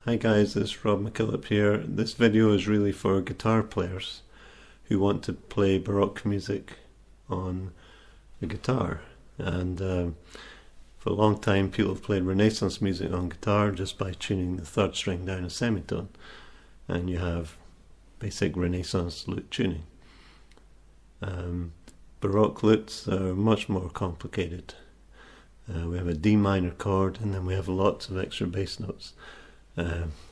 Hi guys, it's Rob MacKillop here. This video is really for guitar players who want to play Baroque music on the guitar. And for a long time people have played Renaissance music on guitar just by tuning the third string down a semitone. And you have basic Renaissance lute tuning. Baroque lutes are much more complicated. We have a D minor chord and then we have lots of extra bass notes.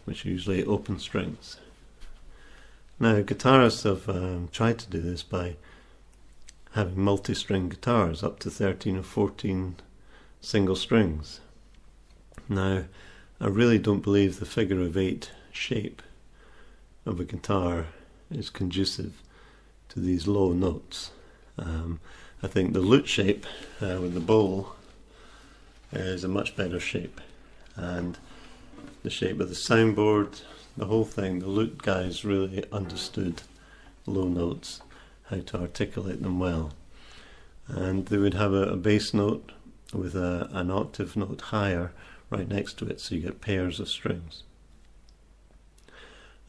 Which are usually open strings. Now guitarists have tried to do this by having multi-string guitars up to 13 or 14 single strings. Now I really don't believe the figure of 8 shape of a guitar is conducive to these low notes. I think the lute shape with the bowl is a much better shape, and the shape of the soundboard, the whole thing, the lute guys really understood low notes, how to articulate them well. And they would have a bass note with an octave note higher right next to it, so you get pairs of strings.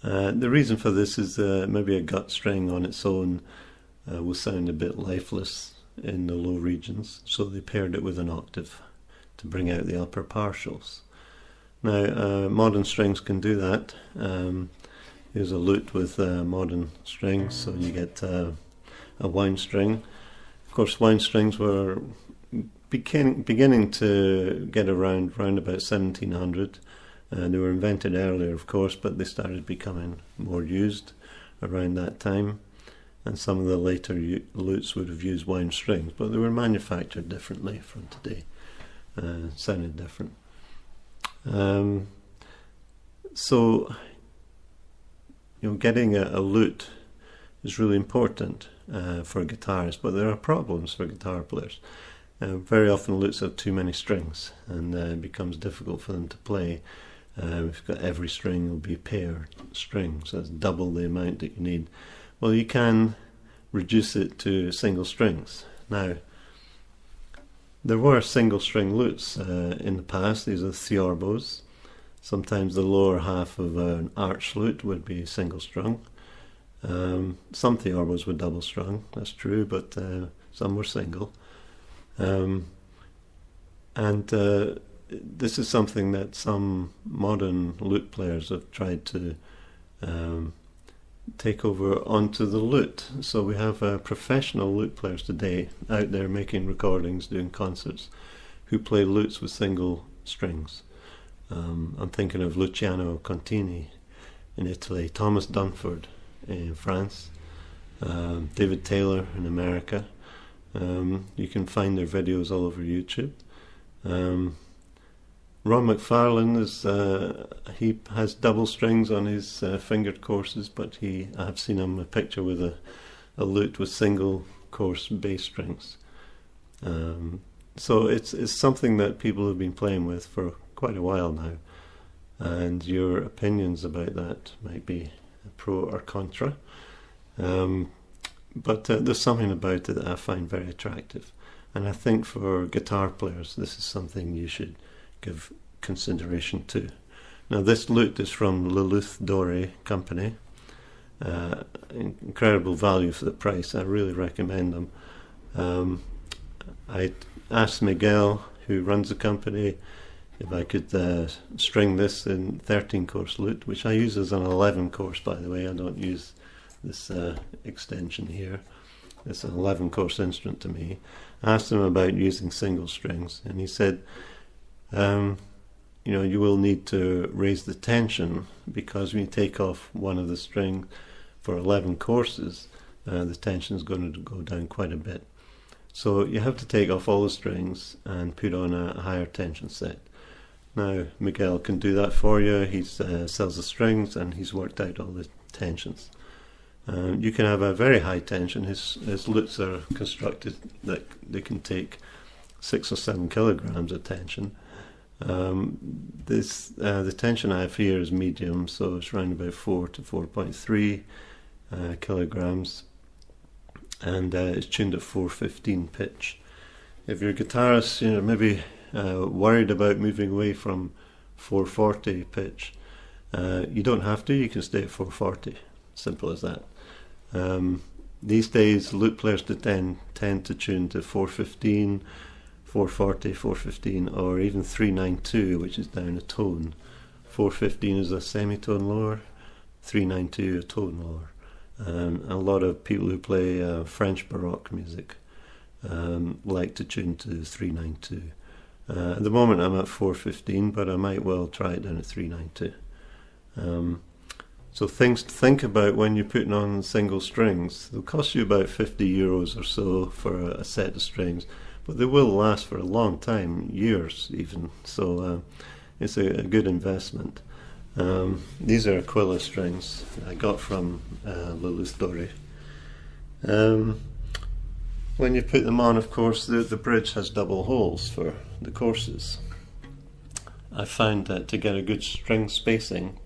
The reason for this is maybe a gut string on its own will sound a bit lifeless in the low regions, so they paired it with an octave to bring out the upper partials. Now modern strings can do that. Here's a lute with modern strings, so you get a wound string. Of course, wound strings were beginning to get around about 1700. They were invented earlier, of course, but they started becoming more used around that time. And some of the later lutes would have used wound strings, but they were manufactured differently from today. Sounded different. So, getting a lute is really important for guitarists, but there are problems for guitar players. Very often lutes have too many strings, and it becomes difficult for them to play. If you've got every string, will be paired strings, so that's double the amount that you need. Well, you can reduce it to single strings. Now, there were single string lutes in the past. These are theorbos. Sometimes the lower half of an arch lute would be single strung. Some theorbos were double strung, that's true, but some were single. This is something that some modern lute players have tried to take over onto the lute. So we have professional lute players today out there making recordings, doing concerts, who play lutes with single strings. I'm thinking of Luciano Contini in Italy, Thomas Dunford in France, David Taylor in America. You can find their videos all over YouTube. Ron McFarlane he has double strings on his fingered courses, but I've seen him a picture with a lute with single course bass strings. So it's something that people have been playing with for quite a while now, and your opinions about that might be pro or contra. But there's something about it that I find very attractive, and I think for guitar players this is something you should give consideration to. Now this lute is from the Luth Doré company. Incredible value for the price. I really recommend them. I asked Miguel, who runs the company, if I could string this in 13 course lute, which I use as an 11 course, by the way. I don't use this extension here. It's an 11 course instrument to me. I asked him about using single strings, and he said you will need to raise the tension, because when you take off one of the strings for 11 courses, the tension is going to go down quite a bit. So you have to take off all the strings and put on a higher tension set. Now Miguel can do that for you. He sells the strings and he's worked out all the tensions. You can have a very high tension. His lutes are constructed that they can take 6 or 7 kilograms of tension. The tension I have here is medium, so it's around about 4 to 4.3 kilograms, and it's tuned at 415 pitch. If you're a guitarist, maybe worried about moving away from 440 pitch, You don't have to, you can stay at 440, simple as that. These days lute players tend to tune to 415, 440, 415, or even 392, which is down a tone. 415 is a semitone lower, 392 a tone lower. A lot of people who play French Baroque music like to tune to 392. At the moment I'm at 415, but I might well try it down at 392. So things to think about when you're putting on single strings. They'll cost you about €50 or so for a set of strings, but they will last for a long time, years even, so it's a good investment. These are Aquila strings I got from Luth Doré. When you put them on, of course, the bridge has double holes for the courses. I found that to get a good string spacing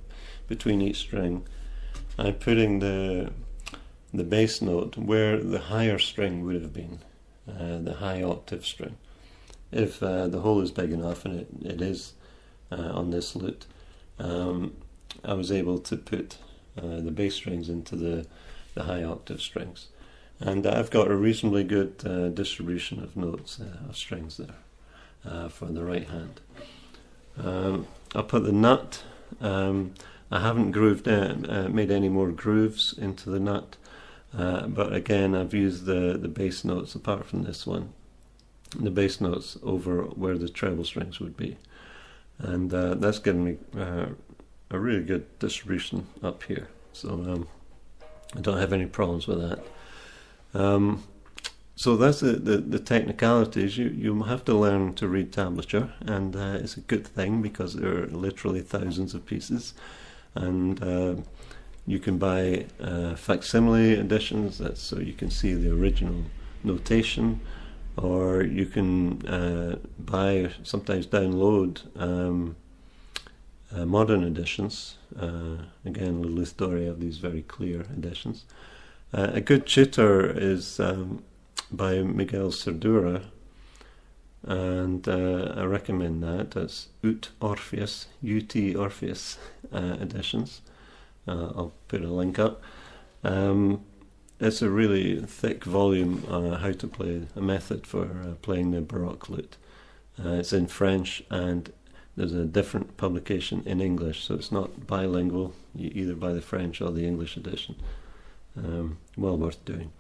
between each string, I'm putting the bass note where the higher string would have been, the high octave string. If the hole is big enough, and it is on this lute, I was able to put the bass strings into the high octave strings. And I've got a reasonably good distribution of notes, of strings there for the right hand. I'll put the nut. I haven't made any more grooves into the nut, but again I've used the bass notes, apart from this one, the bass notes over where the treble strings would be. And that's given me a really good distribution up here. So I don't have any problems with that. So that's the technicalities. You have to learn to read tablature, and it's a good thing because there are literally thousands of pieces, and you can buy facsimile editions, that's so you can see the original notation, or you can buy, sometimes download modern editions. Again, Luth Doré have these very clear editions. A good tutor is by Miguel Cerdura, and I recommend that. That's Orpheus, UT Orpheus editions. I'll put a link up. It's a really thick volume on how to play, a method for playing the Baroque lute. It's in French, and there's a different publication in English, so it's not bilingual. You either buy the French or the English edition. Well worth doing.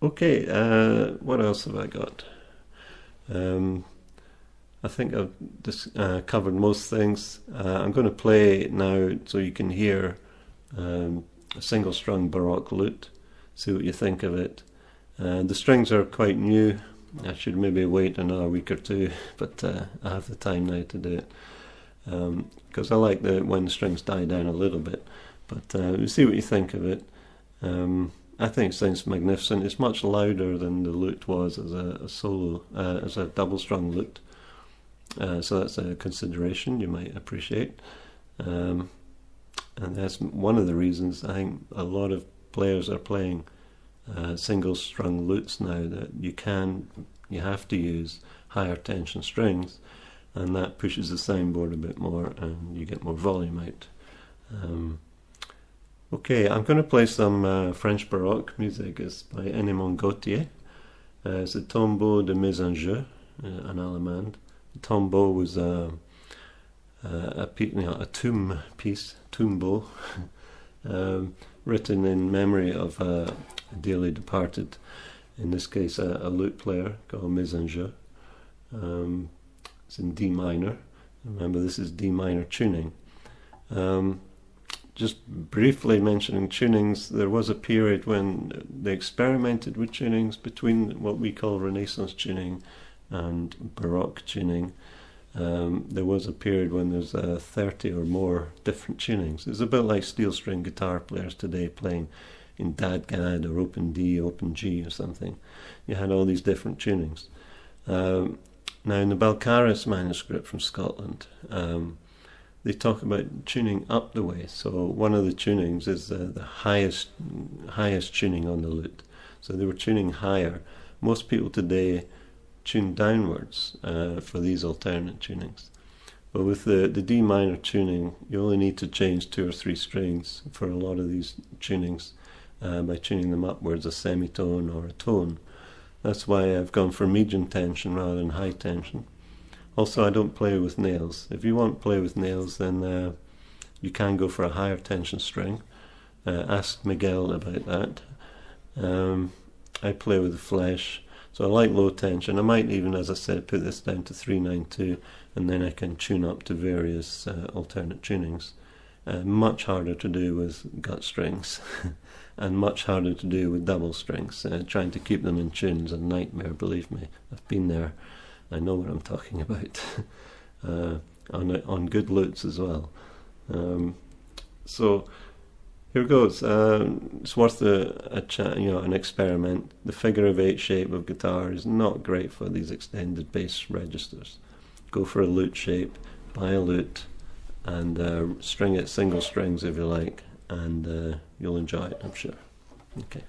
Okay, what else have I got? I think I've just covered most things. I'm going to play now so you can hear a single strung Baroque lute, see what you think of it. The strings are quite new. I should maybe wait another week or two, but I have the time now to do it, because I like when the strings die down a little bit. But we'll see what you think of it. I think it sounds magnificent. It's much louder than the lute was as a solo, as a double-strung lute. So that's a consideration you might appreciate. And that's one of the reasons I think a lot of players are playing single-strung lutes now, that you have to use higher tension strings, and that pushes the soundboard a bit more and you get more volume out. Okay, I'm going to play some French Baroque music. It's by Ennemond Gaultier. It's a Tombeau de Mezengeau, an Allemande. Tombeau was a tomb piece, Tombeau, written in memory of a dearly departed, in this case a lute player called Mezengeau. It's in D minor. Remember, this is D minor tuning. Just briefly mentioning tunings, there was a period when they experimented with tunings between what we call Renaissance tuning and Baroque tuning. There was a period when there's 30 or more different tunings. It's a bit like steel string guitar players today playing in Dadgad or Open D, Open G or something. You had all these different tunings. Now in the Balcarres manuscript from Scotland, they talk about tuning up the way. So one of the tunings is the highest tuning on the lute. So they were tuning higher. Most people today tune downwards for these alternate tunings. But with the D minor tuning, you only need to change 2 or 3 strings for a lot of these tunings by tuning them upwards a semitone or a tone. That's why I've gone for medium tension rather than high tension. Also, I don't play with nails. If you want to play with nails, then you can go for a higher tension string. Ask Miguel about that. I play with the flesh, so I like low tension. I might even, as I said, put this down to 392, and then I can tune up to various alternate tunings. Much harder to do with gut strings, and much harder to do with double strings. Trying to keep them in tune is a nightmare, believe me. I've been there. I know what I'm talking about. On good lutes as well. So here goes. It's worth an experiment. The figure of 8 shape of guitar is not great for these extended bass registers. Go for a lute shape, buy a lute, and string it single strings if you like, and you'll enjoy it, I'm sure. Okay.